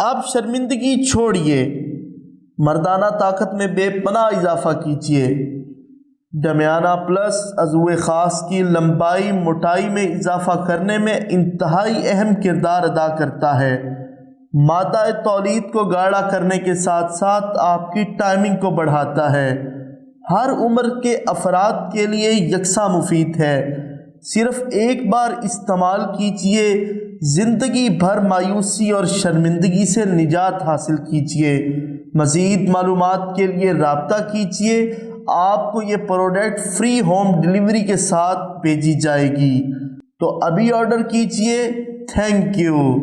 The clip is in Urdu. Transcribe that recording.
آپ شرمندگی چھوڑیے، مردانہ طاقت میں بے پناہ اضافہ کیجیے۔ دمیانہ پلس عضو خاص کی لمبائی موٹائی میں اضافہ کرنے میں انتہائی اہم کردار ادا کرتا ہے۔ مادہ تولید کو گاڑھا کرنے کے ساتھ ساتھ آپ کی ٹائمنگ کو بڑھاتا ہے۔ ہر عمر کے افراد کے لیے یکساں مفید ہے۔ صرف ایک بار استعمال کیجیے، زندگی بھر مایوسی اور شرمندگی سے نجات حاصل کیجیے۔ مزید معلومات کے لیے رابطہ کیجیے۔ آپ کو یہ پروڈکٹ فری ہوم ڈیلیوری کے ساتھ بھیجی جائے گی، تو ابھی آرڈر کیجیے۔ Thank you.